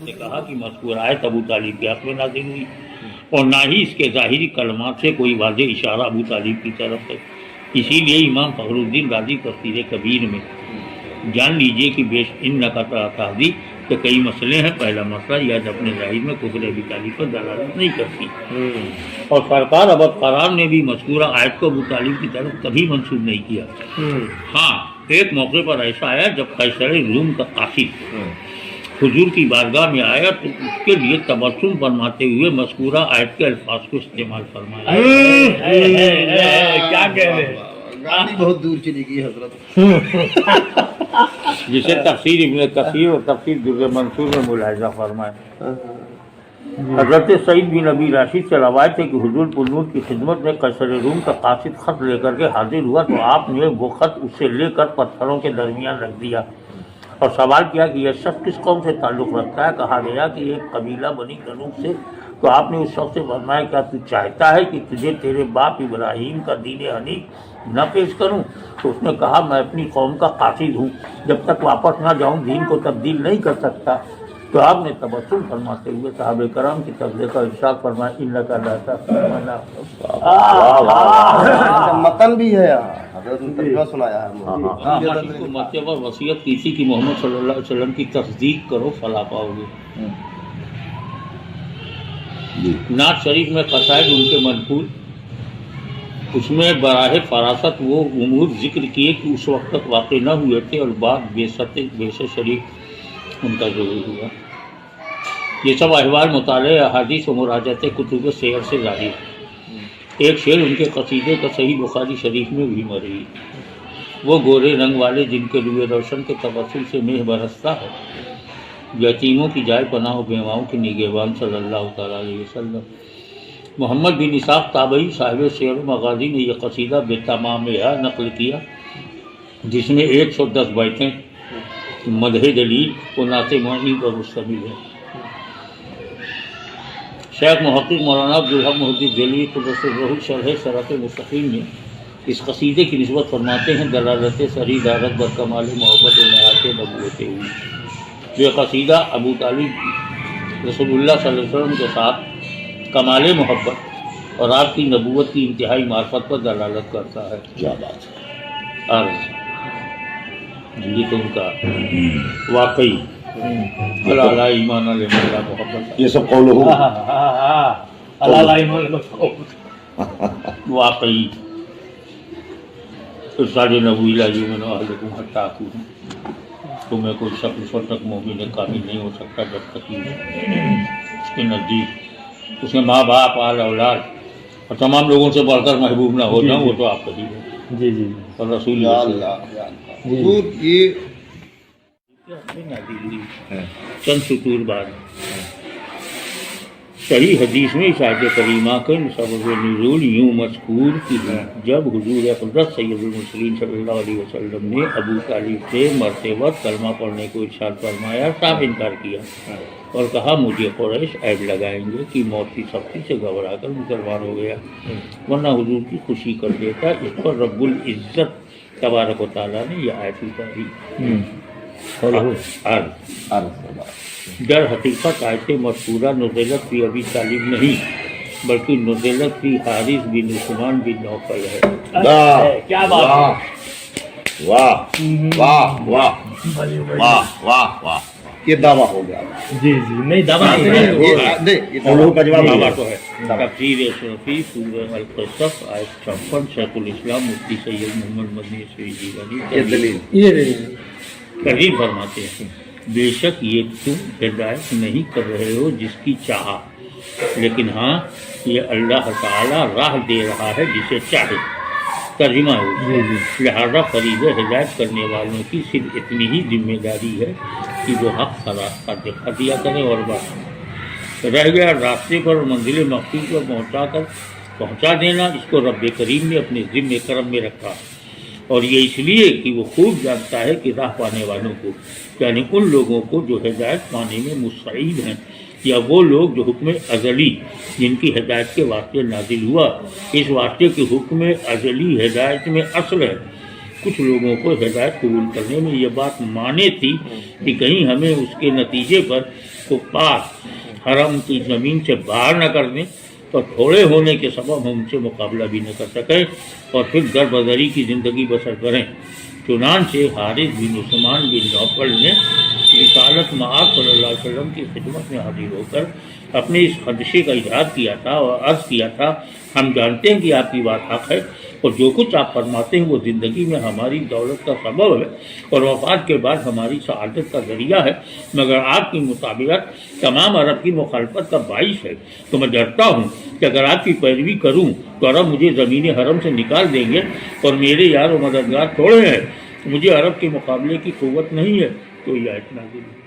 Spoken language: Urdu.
نے کہا کہ مذکور آیت ابو طالب کے حق میں نازل ہوئی اور نہ ہی اس کے ظاہری کلمات سے کوئی واضح اشارہ ابو طالب کی طرف ہے۔ اسی لیے امام فخر الدین رازی تفسیر کبیر میں جان لیجئے کہ بیش ان نقطہ تحضی کہ کئی مسئلے ہیں۔ پہلا مسئلہ یہ اپنے ظاہر میں کفر ابی طالب پر دلالت نہیں کرتی، اور سرکار ابد قرار نے بھی مذکورہ آیت کو ابو طالب کی طرف کبھی منسوب نہیں کیا۔ ہاں، ایک موقع پر ایسا آیا جب قیصر روم کا قاصد حضور کی بارگاہ میں آیا تو اس کے لیے تبسم فرماتے ہوئے مذکورہ آیت کے الفاظ کو استعمال فرمایا۔ کیا کہہ رہے ہیں؟ گاڑی بہت دور چلی گئی حضرت، جسے تفسیر ابن کثیر اور تفسیر در منصور میں ملاحظہ فرمایا۔ حضرت سعید بن ابی راشد سے روایت ہے کہ حضور پرنور کی خدمت میں قیصر روم کا قاصد خط لے کر کے حاضر ہوا تو آپ نے وہ خط اس سے لے کر پتھروں کے درمیان رکھ دیا اور سوال کیا کہ یہ شخص کس قوم سے تعلق رکھتا ہے؟ کہا گیا کہ ایک قبیلہ بنی کنوق سے۔ تو آپ نے اس شخص سے فرمایا کیا تو چاہتا ہے کہ تجھے تیرے باپ ابراہیم کا دین حنیف نہ پیش کروں؟ تو اس نے کہا میں اپنی قوم کا قاصد ہوں، جب تک واپس نہ جاؤں دین کو تبدیل نہیں کر سکتا۔ تو آپ نے تبسم فرماتے ہوئے صحابہ کرام کی تفضیل کا ارشاد فرمایا انک لا تهدی من احببت۔ متن بھی ہے حضرت نے ترجمہ سنایا ہے۔ ہماری کو مرتے پر وصیت کی تھی کہ محمد صلی اللہ علیہ وسلم کی تصدیق کرو فلاح پاؤ گے۔ نعت شریف میں قصائد ان کے منقول، اس میں براہ فراست وہ امور ذکر کیے کہ اس وقت تک واقع نہ ہوئے تھے اور بعد بے شریک ان کا ظہور ہوا۔ یہ سب احوال مطالعہ احادیث و مراجعت کتب سیر سے ظاہر ہے۔ ایک شعر ان کے قصیدے کا صحیح بخاری شریف میں بھی مروی، وہ گورے رنگ والے جن کے روئے روشن کے تبسم سے مہ برستا ہے، یتیموں کی جائے پناہ و بیواؤں کی نگہبان صلی اللہ تعالیٰ علیہ وسلم۔ محمد بن اسحاق تابعی صاحب سیر و مغازی نے یہ قصیدہ بے تمام نقل کیا، جس میں 110 بیتیں مدح دلیل و نعت معنی پر مشتمل ہے۔ شیخ محقق مولانا عبدالحق محدث دہلوی قدس الروح شرح صراط مستقیم میں اس قصیدے کی نسبت فرماتے ہیں دلالت سری دارت بر کمال محبت و نہایت نبوت ہوئی۔ یہ قصیدہ ابو طالب رسول اللہ صلی اللہ علیہ وسلم کے ساتھ کمال محبت اور آپ کی نبوت کی انتہائی معرفت پر دلالت کرتا ہے۔ کیا بات ہے! عرض یہ تو ان کا واقعی اللہ ایمان علیہ محبت یہ سب قول ہو واقعی ارشاد نبوی لا یؤمن احدکم حتی اکون، تمہیں کوئی شک اس وقت تک مومن کامل نہیں ہو سکتا جب تک اس کے نزدیک اس کے ماں باپ آل اولاد اور تمام لوگوں سے بڑھ کر محبوب نہ ہو جاؤں، وہ تو آپ قریب ہیں۔ جی جی اور رسول یا اللہ اللہ حضور یہ چند سطور بعد صحیح حدیث میں اس آیت کریمہ کے سبب نزول یوں مذکور کہ جب حضور حضرت سید المرسلین صلی اللہ علیہ وسلم نے ابو طالب سے مرتے وقت کلمہ پڑھنے کو ارشاد فرمایا، صاف انکار کیا اور کہا مجھے قریش عیب لگائیں گے کہ موت کی سختی سے گھبرا کر مسلمان ہو گیا، ورنہ حضور کی خوشی کر دیتا۔ اس پر رب العزت تبارک و تعالیٰ نے یہ آیت اتاری۔ در حقیقت آیت مذکورہ نزلت فی ابی طالب نہیں بلکہ نزلت فی حارث بن عثمان بن نوفل ہے۔ کیا بات ہے! واہ واہ واہ واہ واہ واہ، یہ دعویٰ ہو گیا۔ جی جی نہیں دعویٰ لوگوں کا جواب دعویٰ تو ہے۔ تفسیر شفیع سورہ القصص آیت 56، شیخ الاسلام مفتی سید محمد مدنی سویدی یہ دلیل تحریر فرماتے ہیں بے شک یہ تم ہدایت نہیں کر رہے ہو جس کی چاہا، لیکن ہاں یہ اللہ تعالیٰ راہ دے رہا ہے جسے چاہے۔ ترجمہ ہو لہذا فریض ہدایت کرنے والوں کی صرف اتنی ہی ذمہ داری ہے کہ وہ حق کا راستہ دکھا دیا کریں، اور بس رہ گیا راستے پر منزل مقصود پر پہنچا دینا، اس کو رب کریم نے اپنے ذمہ کرم میں رکھا، اور یہ اس لیے کہ وہ خوب جانتا ہے کہ راہ پانے والوں کو، یعنی ان لوگوں کو جو ہدایت پانے میں مستعد ہیں، یا وہ لوگ جو حکم ازلی جن کی ہدایت کے واسطے نازل ہوا، اس واسطے کے حکم ازلی ہدایت میں اصل ہے۔ کچھ لوگوں کو ہدایت قبول کرنے میں یہ بات مانے تھی کہ کہیں ہمیں اس کے نتیجے پر کفار حرم کی زمین سے باہر نہ کر دیں تو تھوڑے ہونے کے سبب ہم ان سے مقابلہ بھی نہ کر سکیں اور پھر در بدری کی زندگی بسر کریں۔ چنانچہ حارث بن عثمان بن نوفل نے رسالت مآب صلی اللہ علیہ وسلم کی خدمت میں حاضر ہو کر اپنے اس خدشے کا اظہار کیا تھا اور عرض کیا تھا، ہم جانتے ہیں کہ آپ کی بات حق ہے اور جو کچھ آپ فرماتے ہیں وہ زندگی میں ہماری دولت کا سبب ہے اور وفات کے بعد ہماری سعادت کا ذریعہ ہے، مگر آپ کی مطابقت تمام عرب کی مخالفت کا باعث ہے، تو میں ڈرتا ہوں کہ اگر آپ کی پیروی کروں تو عرب مجھے زمین حرم سے نکال دیں گے اور میرے یار و مددگار تھوڑے ہیں، مجھے عرب کے مقابلے کی قوت نہیں ہے۔ تو یہ آیت نازل ہوئی۔